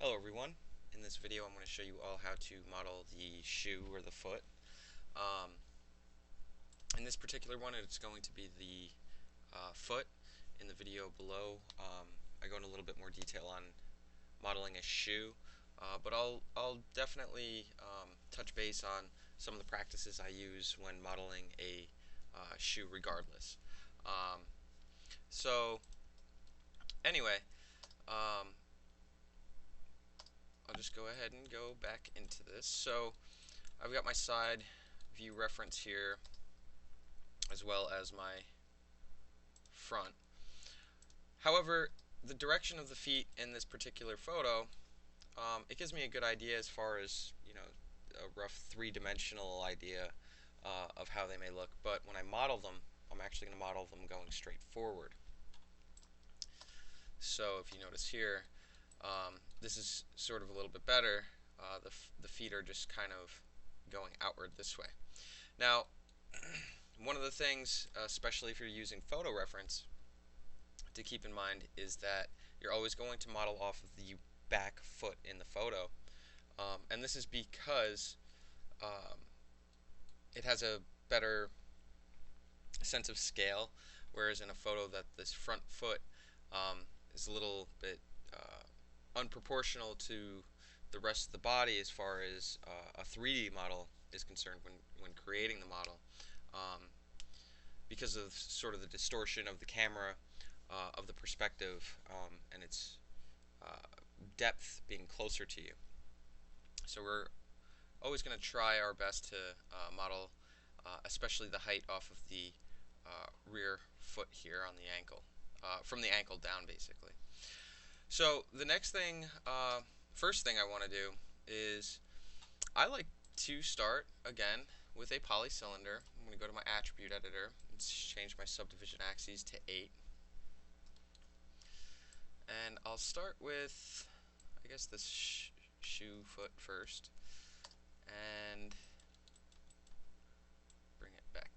Hello everyone. In this video I'm going to show you all how to model the shoe or the foot. Um, in this particular one it's going to be the foot. In the video below I go into a little bit more detail on modeling a shoe, but I'll definitely touch base on some of the practices I use when modeling a shoe regardless. Um, so anyway, um, I'll just go ahead and go back into this. So I've got my side view reference here as well as my front. However, the direction of the feet in this particular photo, it gives me a good idea as far as, a rough three-dimensional idea of how they may look. But when I model them, I'm actually going to model them going straight forward. So if you notice here, this is sort of a little bit better. The feet are just kind of going outward this way. Now, one of the things, especially if you're using photo reference, to keep in mind is that you're always going to model off of the back foot in the photo. And this is because it has a better sense of scale, whereas in a photo that this front foot is a little bit unproportional to the rest of the body as far as a 3D model is concerned when creating the model, because of sort of the distortion of the camera, of the perspective, and its depth being closer to you. So we're always going to try our best to model especially the height off of the rear foot here on the ankle, from the ankle down basically. So the next thing, first thing I want to do is I like to start again with a polycylinder. I'm going to go to my attribute editor and change my subdivision axes to 8. And I'll start with, I guess, this shoe foot first, and bring it back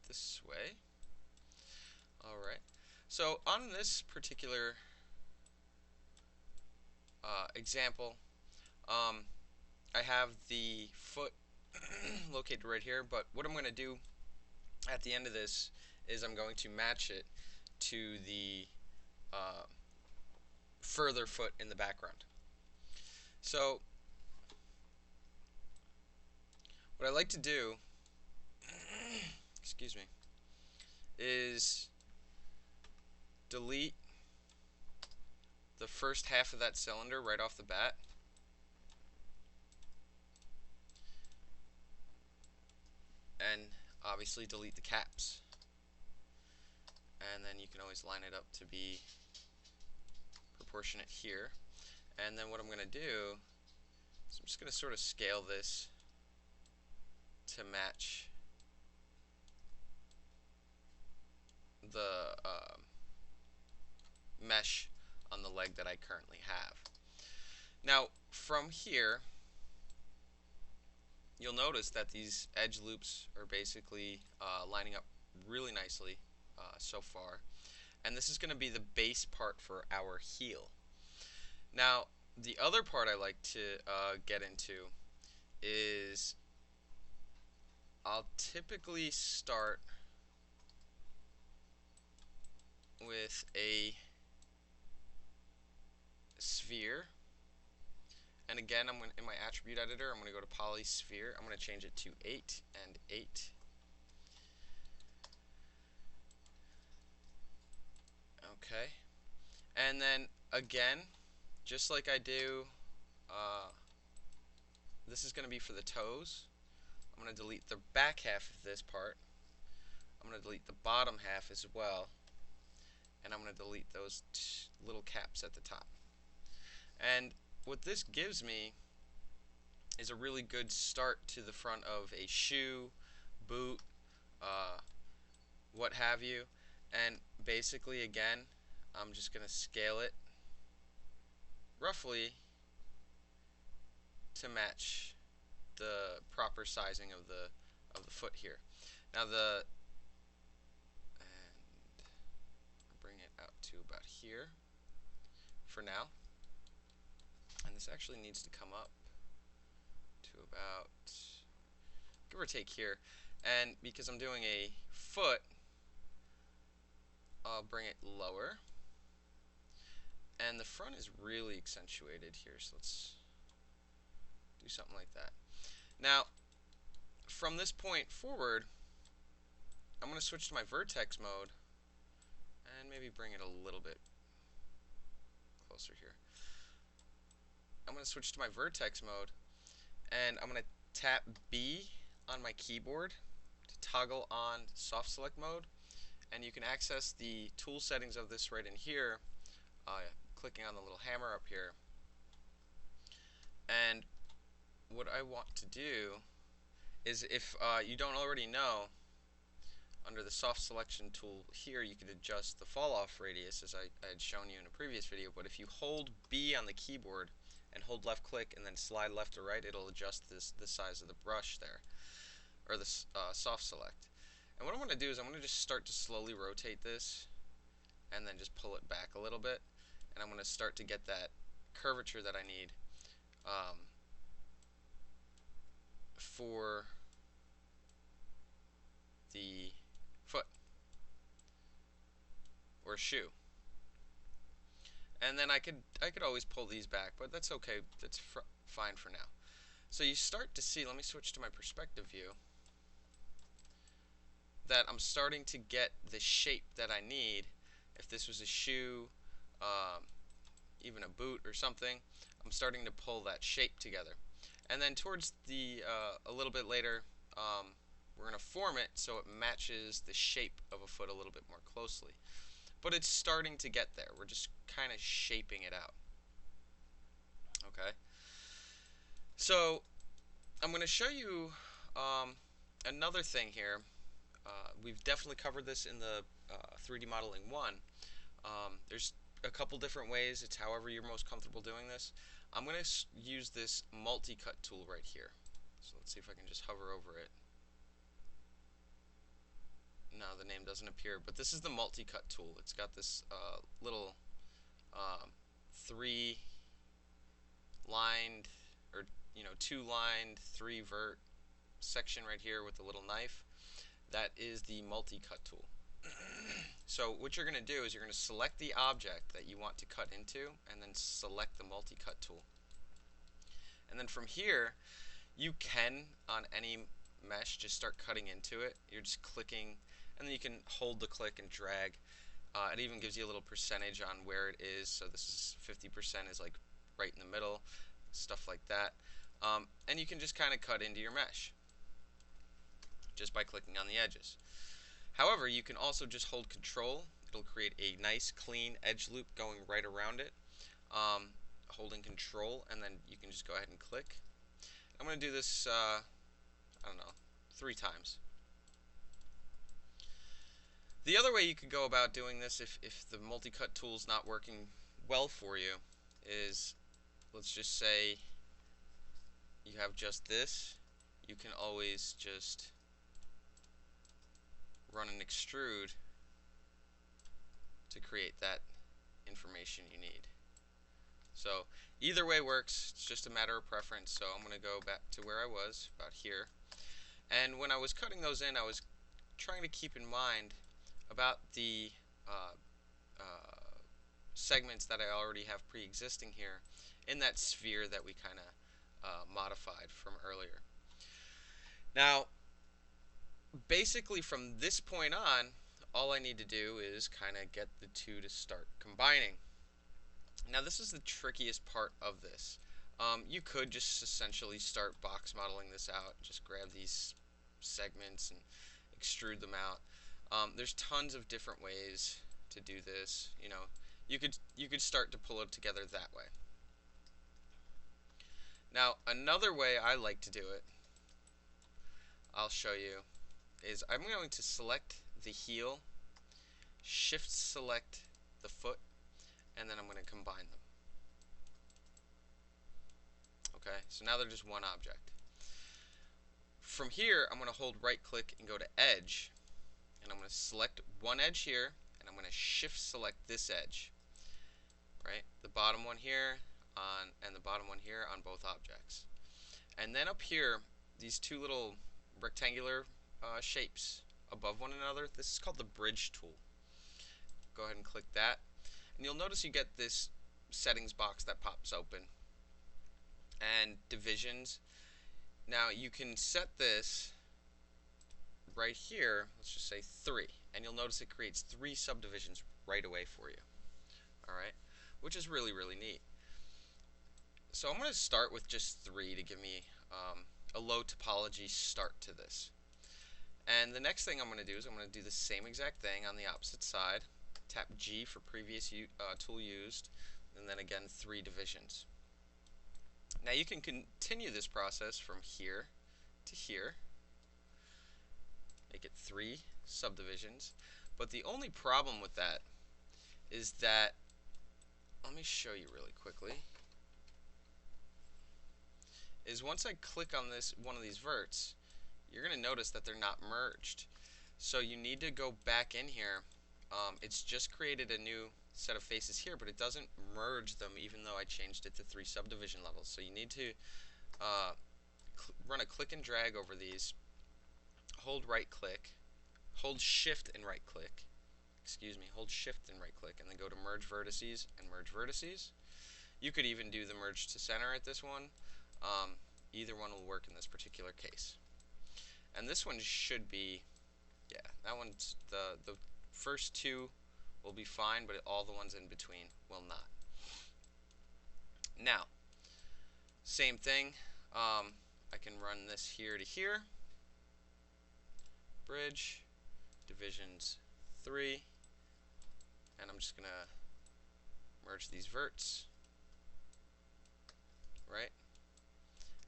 this way. Alright, so on this particular example, I have the foot located right here, but what I'm going to do at the end of this is I'm going to match it to the further foot in the background. So what I like to do, excuse me, is delete the first half of that cylinder right off the bat, and obviously delete the caps. And then you can always line it up to be proportionate here. And then what I'm going to do is I'm just going to sort of scale this to match the mesh on the leg that I currently have. Now from here you'll notice that these edge loops are basically lining up really nicely so far, and this is going to be the base part for our heel. Now the other part I like to get into is I'll typically start with a sphere, and again I'm going in my attribute editor I'm going to go to polysphere. I'm going to change it to 8 and 8. Okay, and then again, just like I do, this is going to be for the toes. I'm going to delete the back half of this part. I'm going to delete the bottom half as well, and I'm going to delete those little caps at the top. And what this gives me is a really good start to the front of a shoe, boot, what have you. And basically, again, I'm just going to scale it roughly to match the proper sizing of the foot here. Now and bring it out to about here for now. this actually needs to come up to about, give or take here. And because I'm doing a foot, I'll bring it lower. And the front is really accentuated here, so let's do something like that. Now, from this point forward, I'm going to switch to my vertex mode and maybe bring it a little bit closer here. I'm going to switch to my vertex mode, and I'm going to tap B on my keyboard to toggle on soft select mode, and you can access the tool settings of this right in here, clicking on the little hammer up here. And what I want to do is, if you don't already know, under the soft selection tool here, you can adjust the fall off radius as I had shown you in a previous video. But if you hold B on the keyboard and hold left click and then slide left or right, it'll adjust the size of the brush there, or the soft select. And what I'm going to do is I'm going to just start to slowly rotate this and then just pull it back a little bit, and I'm going to start to get that curvature that I need for the foot or shoe. And then I could always pull these back, but that's okay. That's fine for now. So you start to see, let me switch to my perspective view, that I'm starting to get the shape that I need. If this was a shoe, even a boot or something, I'm starting to pull that shape together. And then towards the a little bit later, we're going to form it so it matches the shape of a foot a little bit more closely. But it's starting to get there. We're just kind of shaping it out. Okay. So I'm going to show you another thing here. We've definitely covered this in the 3D Modeling 1. There's a couple different ways. It's however you're most comfortable doing this. I'm going to use this Multicut tool right here. So let's see if I can just hover over it. No, the name doesn't appear, but this is the Multicut tool. It's got this little 3 lined, or 2 lined, 3 vert section right here with the little knife. That is the Multicut tool. So what you're going to do is you're going to select the object that you want to cut into, and then select the Multicut tool. And then from here, you can, on any mesh, just start cutting into it. You're just clicking, and then you can hold the click and drag. It even gives you a little percentage on where it is. So this is 50% is like right in the middle, stuff like that. And you can just kind of cut into your mesh just by clicking on the edges. However, you can also just hold Control. It'll create a nice clean edge loop going right around it. Holding Control, and then you can just go ahead and click. I'm going to do this, I don't know, 3 times. The other way you could go about doing this, if the Multicut tool is not working well for you, is, let's just say you have just this. You can always just run an extrude to create that information you need. So either way works. It's just a matter of preference. So I'm going to go back to where I was, about here. And when I was cutting those in, I was trying to keep in mind about the segments that I already have pre-existing here in that sphere that we kind of modified from earlier. Now, basically from this point on, all I need to do is kind of get the two to start combining. Now this is the trickiest part of this. You could just essentially start box modeling this out, just grab these segments and extrude them out. There's tons of different ways to do this. You could start to pull it together that way. Now another way I like to do it, I'll show you, is I'm going to select the heel, shift select the foot, and then I'm going to combine them. Okay, so now they're just one object. From here, I'm going to hold right click and go to edge, and I'm going to select one edge here, and I'm going to shift select this edge. Right, the bottom one here, on and the bottom one here on both objects. And then up here, these two little rectangular shapes above one another, this is called the bridge tool. Go ahead and click that, and you'll notice you get this settings box that pops open and divisions. Now you can set this right here, let's just say 3, and you'll notice it creates 3 subdivisions right away for you. Alright, which is really, really neat. So I'm going to start with just 3 to give me a low topology start to this. And the next thing I'm going to do is I'm going to do the same exact thing on the opposite side. Tap G for previous tool used, and then again 3 divisions. Now you can continue this process from here to here. Make it 3 subdivisions. But the only problem with that is that, let me show you really quickly, is once I click on this one of these verts, you're going to notice that they're not merged. So you need to go back in here. It's just created a new set of faces here, but it doesn't merge them even though I changed it to 3 subdivision levels. So you need to run a click and drag over these, hold right click, hold shift and right click, hold shift and right click, and then go to merge vertices and merge vertices. You could even do the merge to center at this one. Either one will work in this particular case. And this one should be, yeah, that one's the first 2 will be fine, but all the ones in between will not. Now, same thing, I can run this here to here, bridge, divisions 3, and I'm just going to merge these verts, right?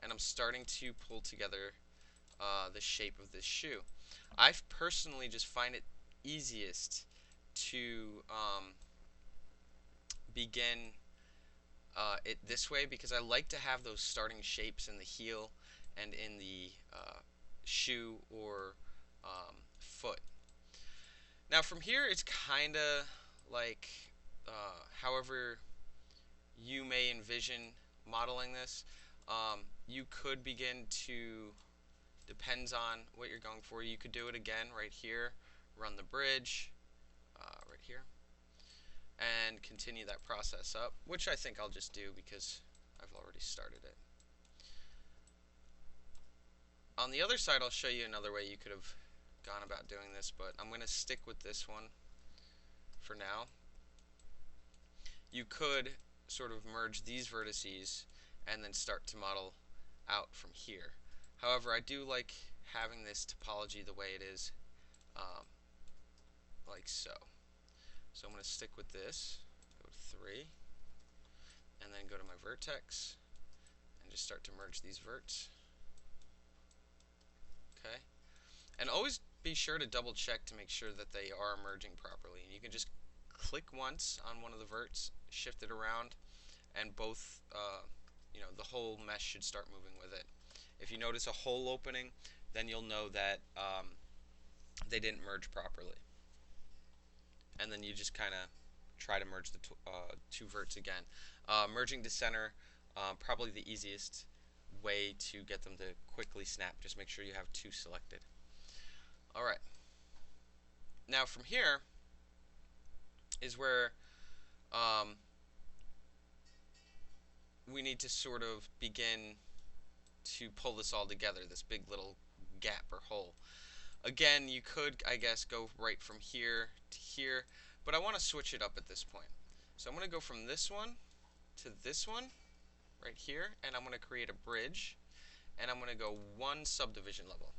And I'm starting to pull together the shape of this shoe. I personally just find it easiest to begin it this way because I like to have those starting shapes in the heel and in the shoe or foot. Now from here it's kind of like however you may envision modeling this. You could begin to, depends on what you're going for, you could do it again right here, run the bridge right here, and continue that process up, which I think I'll just do because I've already started it. On the other side, I'll show you another way you could have gone about doing this, but I'm going to stick with this one for now. You could sort of merge these vertices and then start to model out from here. However, I do like having this topology the way it is, like so. So I'm going to stick with this, go to 3, and then go to my vertex, and just start to merge these verts. Okay, and always be sure to double check to make sure that they are merging properly. And you can just click once on one of the verts, shift it around, and both, the whole mesh should start moving with it. If you notice a hole opening, then you'll know that they didn't merge properly. And then you just kind of try to merge the 2 verts again. Merging to center, probably the easiest way to get them to quickly snap. Just make sure you have 2 selected. Alright. Now from here is where we need to sort of begin to pull this all together, this big little gap or hole. Again, you could, I guess, go right from here to here, but I want to switch it up at this point. So I'm going to go from this one to this one right here, and I'm going to create a bridge, and I'm going to go 1 subdivision level.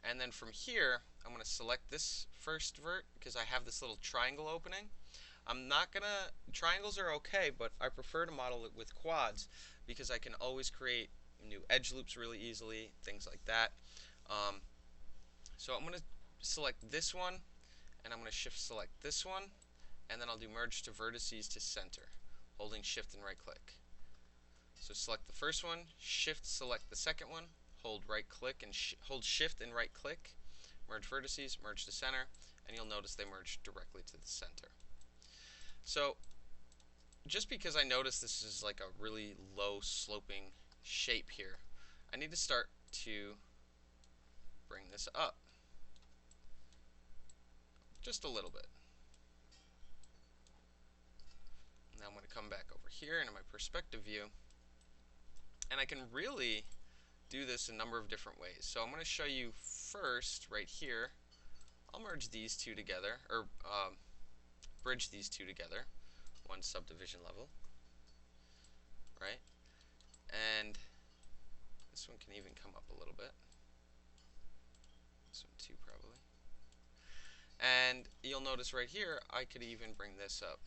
And then from here, I'm going to select this first vert because I have this little triangle opening. I'm not going to, triangles are okay, but I prefer to model it with quads because I can always create new edge loops really easily, things like that. So I'm going to select this one, and I'm going to shift select this one, and then I'll do merge to vertices to center, holding shift and right click. So select the first one, shift select the second one, hold right click and hold shift and right click, merge vertices, merge to center, and you'll notice they merge directly to the center. So just because I notice this is like a really low sloping shape here, I need to start to bring this up just a little bit. Now I'm going to come back over here into my perspective view, and I can really do this a number of different ways. So I'm going to show you first right here. I'll merge these two together, or bridge these two together, one subdivision level, right? And this one can even come up a little bit. This one too, probably. And you'll notice right here, I could even bring this up,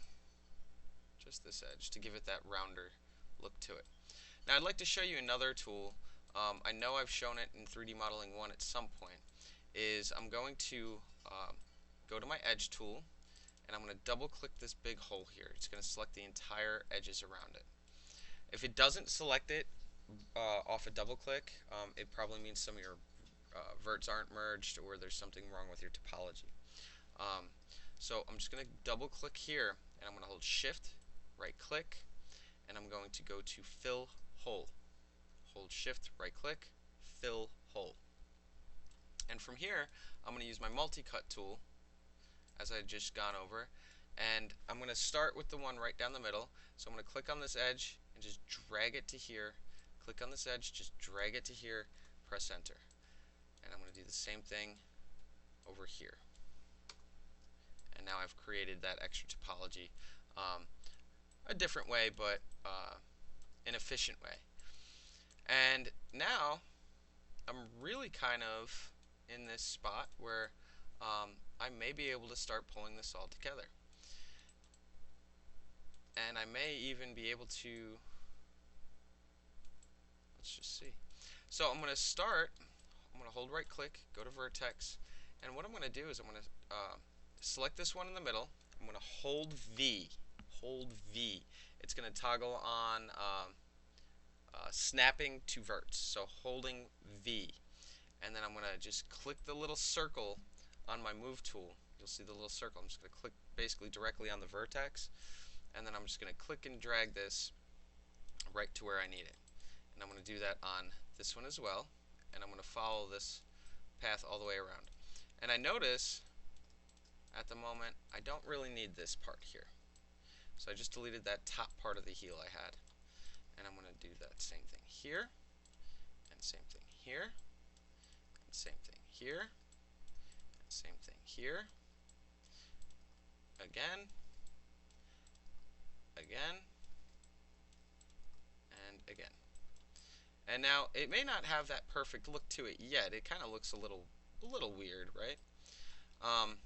just this edge, to give it that rounder look to it. Now I'd like to show you another tool. I know I've shown it in 3D Modeling 1 at some point. I'm going to go to my Edge tool, and I'm going to double click this big hole here. It's going to select the entire edges around it. If it doesn't select it off a double click, it probably means some of your verts aren't merged, or there's something wrong with your topology. So I'm just going to double click here, and I'm going to hold Shift, right click, and I'm going to go to Fill Hole. Hold Shift, right click, Fill Hole. And from here, I'm going to use my Multicut tool, as I just gone over, and I'm going to start with the one right down the middle. So I'm going to click on this edge and just drag it to here. Click on this edge, just drag it to here, press Enter. And I'm going to do the same thing over here. And now I've created that extra topology a different way, but an efficient way. And now I'm really kind of in this spot where I may be able to start pulling this all together. And I may even be able to, let's just see. So I'm going to start, I'm going to hold right click, go to vertex, and what I'm going to do is I'm going to select this one in the middle. I'm going to hold V. It's going to toggle on snapping to verts, so holding V. And then I'm going to just click the little circle on my move tool. You'll see the little circle. I'm just going to click basically directly on the vertex, and then I'm just going to click and drag this right to where I need it. And I'm going to do that on this one as well, and I'm going to follow this path all the way around. And I notice at the moment I don't really need this part here. So I just deleted that top part of the heel I had. And I'm going to do that same thing here, and same thing here, and same thing here, and same thing here, again, again, and again. And now it may not have that perfect look to it yet. It kind of looks a little weird, right? I'm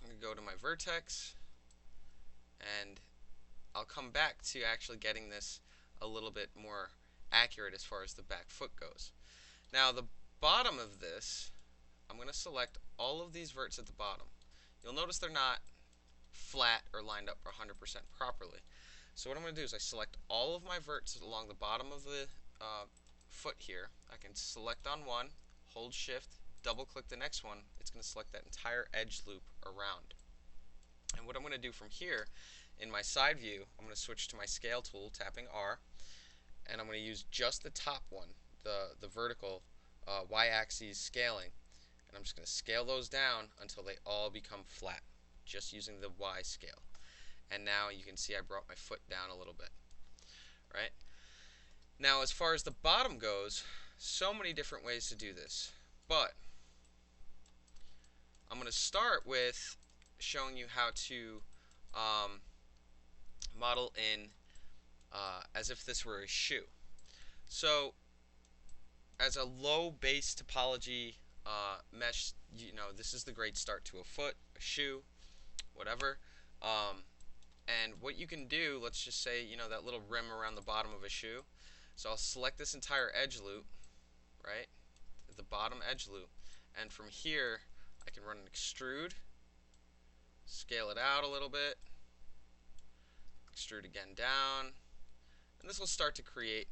going to go to my vertex, and I'll come back to actually getting this a little bit more accurate as far as the back foot goes. Now the bottom of this, I'm going to select all of these verts at the bottom. You'll notice they're not flat or lined up 100% properly. So what I'm going to do is I select all of my verts along the bottom of the foot here. I can select on one, hold Shift, double click the next one. It's going to select that entire edge loop around. And what I'm going to do from here, in my side view, I'm going to switch to my scale tool, tapping R, and I'm going to use just the top one, the vertical y-axis scaling, and I'm just going to scale those down until they all become flat, just using the Y scale. And now you can see I brought my foot down a little bit, right? Now as far as the bottom goes, so many different ways to do this, but I'm going to start with showing you how to model in as if this were a shoe. So as a low base topology mesh, this is the great start to a foot, a shoe, whatever. And what you can do, let's just say, that little rim around the bottom of a shoe. So I'll select this entire edge loop, right, the bottom edge loop, and from here I can run an extrude, scale it out a little bit, extrude again down, and this will start to create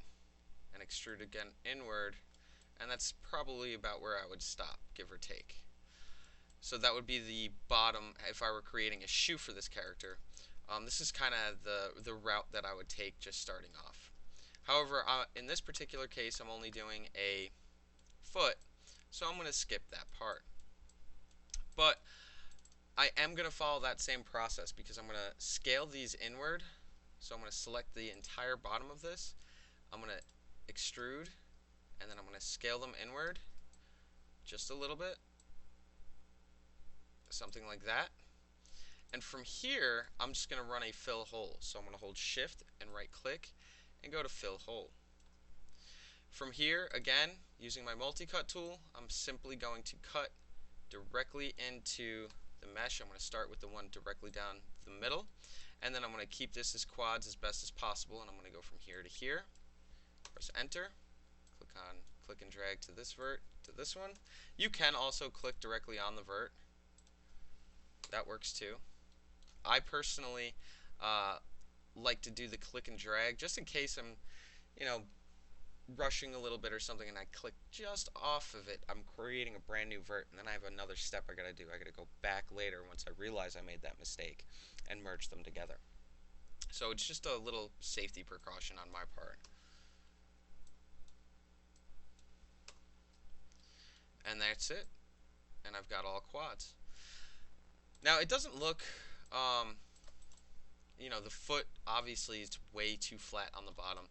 an extrude again inward, and that's probably about where I would stop, give or take. So that would be the bottom if I were creating a shoe for this character. This is kind of the route that I would take just starting off. However, in this particular case, I'm only doing a foot, so I'm going to skip that part. But I am going to follow that same process because I'm going to scale these inward. So I'm going to select the entire bottom of this. I'm going to extrude, and then I'm going to scale them inward just a little bit, something like that. And from here, I'm just going to run a fill hole. So I'm going to hold Shift and right click and go to fill hole. From here, again, using my Multicut tool, I'm simply going to cut directly into the mesh. I'm going to start with the one directly down the middle, and then I'm going to keep this as quads as best as possible, and I'm going to go from here to here. Press enter, click and drag to this vert, to this one. You can also click directly on the vert. That works too. I personally like to do the click and drag just in case I'm, rushing a little bit or something and I click just off of it. I'm creating a brand new vert, and then I have another step I gotta do. I gotta go back later once I realize I made that mistake and merge them together. So it's just a little safety precaution on my part. And that's it. And I've got all quads. Now it doesn't look, the foot obviously is way too flat on the bottom.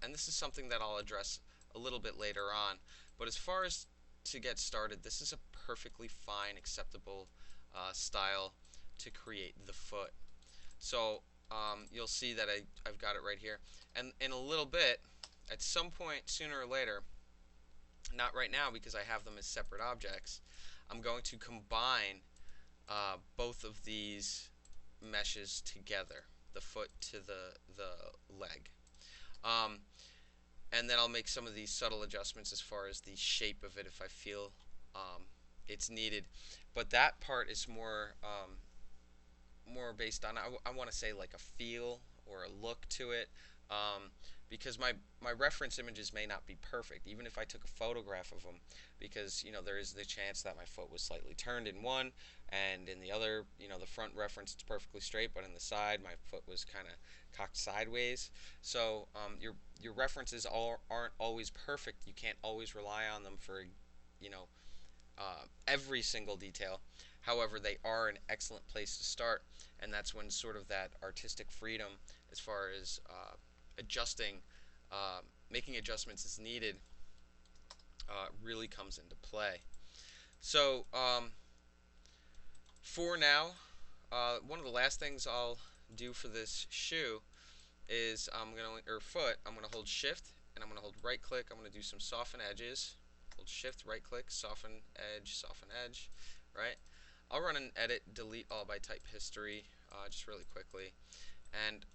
And this is something that I'll address a little bit later on. But as far as to get started, this is a perfectly fine, acceptable style to create the foot. So you'll see that I've got it right here. And in a little bit, at some point sooner or later, not right now because I have them as separate objects, I'm going to combine both of these meshes together, the foot to the leg. And then I'll make some of these subtle adjustments as far as the shape of it if I feel it's needed. But that part is more based on, I want to say, like a feel or a look to it, because my reference images may not be perfect, even if I took a photograph of them, because there is the chance that my foot was slightly turned in one, and in the other, the front reference it's perfectly straight, but in the side my foot was kind of cocked sideways. So your references aren't always perfect. You can't always rely on them for every single detail. However, they are an excellent place to start, and that's when sort of that artistic freedom as far as adjusting, making adjustments as needed, really comes into play. So for now, one of the last things I'll do for this shoe is I'm gonna hold Shift and I'm gonna hold right click. I'm gonna do some soften edges. Hold Shift, right click, soften edge, right? I'll run an edit, delete all by type history, just really quickly. And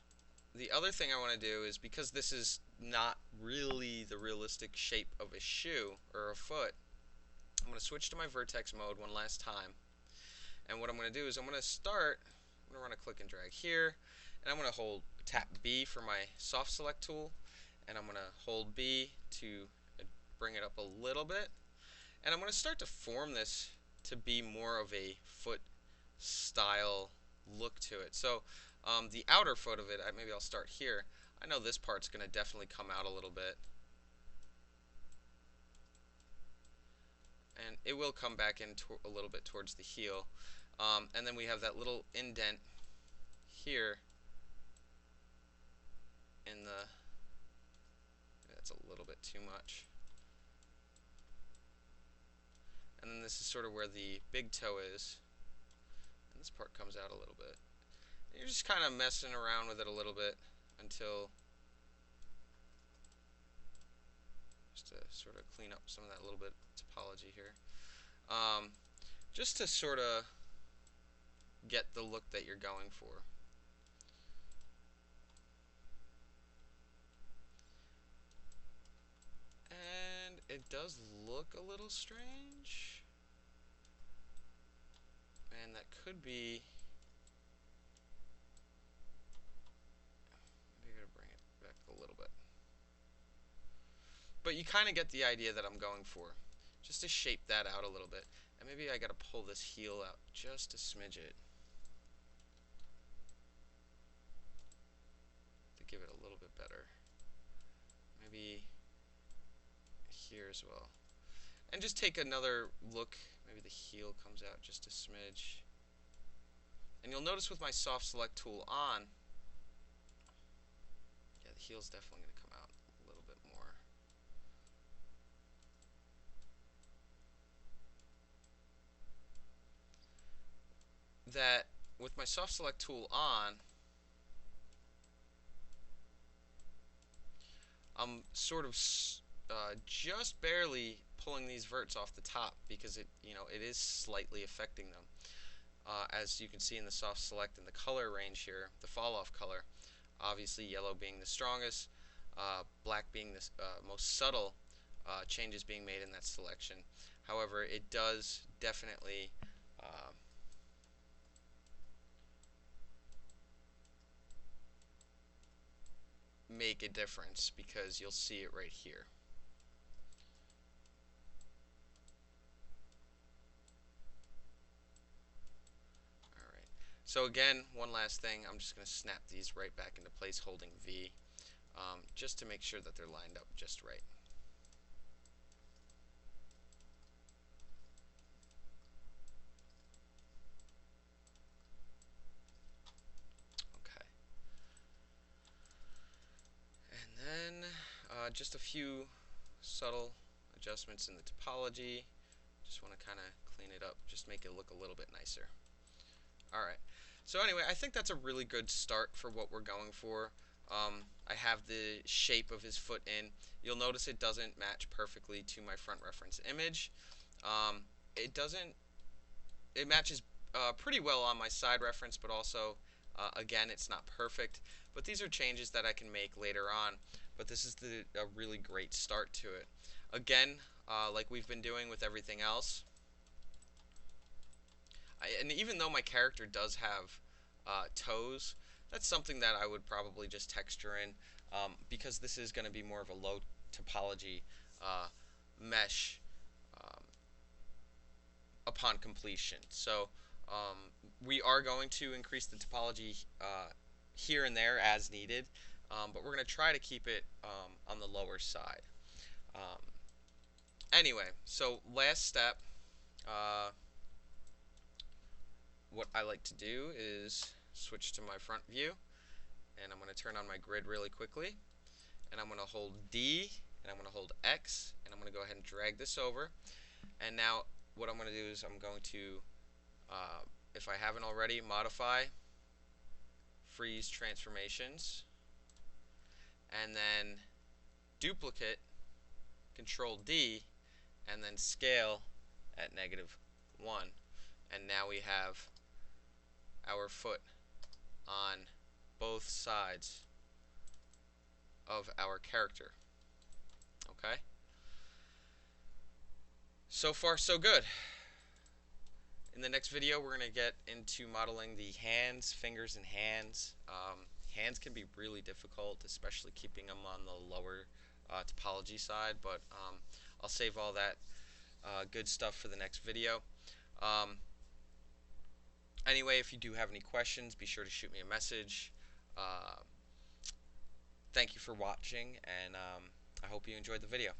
the other thing I want to do is, because this is not really the realistic shape of a shoe or a foot, I'm going to switch to my vertex mode one last time. And what I'm going to do is I'm going to run a click and drag here, and I'm going to tap B for my soft select tool, and I'm going to hold B to bring it up a little bit, and I'm going to start to form this to be more of a foot style look to it. So the outer foot of it, maybe I'll start here. I know this part's going to definitely come out a little bit, and it will come back in a little bit towards the heel. And then we have that little indent here in the, that's a little bit too much. And then this is sort of where the big toe is, and this part comes out a little bit. And you're just kind of messing around with it a little bit until, just to sort of clean up some of that little bit topology here, just to sort of get the look that you're going for. And it does look a little strange, and that could be, maybe I gotta bring it back a little bit. But you kind of get the idea that I'm going for, just to shape that out a little bit. And maybe I gotta pull this heel out just a smidget. bit better. Maybe here as well. And just take another look. Maybe the heel comes out just a smidge. And you'll notice with my soft select tool on, yeah, the heel's definitely going to come out a little bit more. That with my soft select tool on, I'm sort of just barely pulling these verts off the top because it is slightly affecting them. As you can see in the soft select and the color range here, the fall off color, obviously yellow being the strongest, black being the most subtle changes being made in that selection. However, it does definitely make a difference because you'll see it right here. Alright, so again, one last thing, I'm just going to snap these right back into place holding V, just to make sure that they're lined up just right. Okay. And then just a few subtle adjustments in the topology. Just want to kind of clean it up, just make it look a little bit nicer. Alright, so anyway, I think that's a really good start for what we're going for. I have the shape of his foot in. You'll notice it doesn't match perfectly to my front reference image. It matches pretty well on my side reference, but also, again, it's not perfect. But these are changes that I can make later on. But this is a really great start to it. Again, like we've been doing with everything else, and even though my character does have toes, that's something that I would probably just texture in, because this is going to be more of a low topology mesh upon completion. So we are going to increase the topology here and there as needed, but we're going to try to keep it on the lower side. Anyway, so last step, what I like to do is switch to my front view, and I'm going to turn on my grid really quickly, and I'm going to hold D, and I'm going to hold X, and I'm going to go ahead and drag this over. And now what I'm going to do is I'm going to, if I haven't already, modify, freeze transformations, and then duplicate, Control D, and then scale at -1. And now we have our foot on both sides of our character. Okay? So far, so good. In the next video, we're going to get into modeling the hands, fingers, and hands. Hands can be really difficult, especially keeping them on the lower topology side, but I'll save all that good stuff for the next video. Anyway, if you do have any questions, be sure to shoot me a message. Thank you for watching, and I hope you enjoyed the video.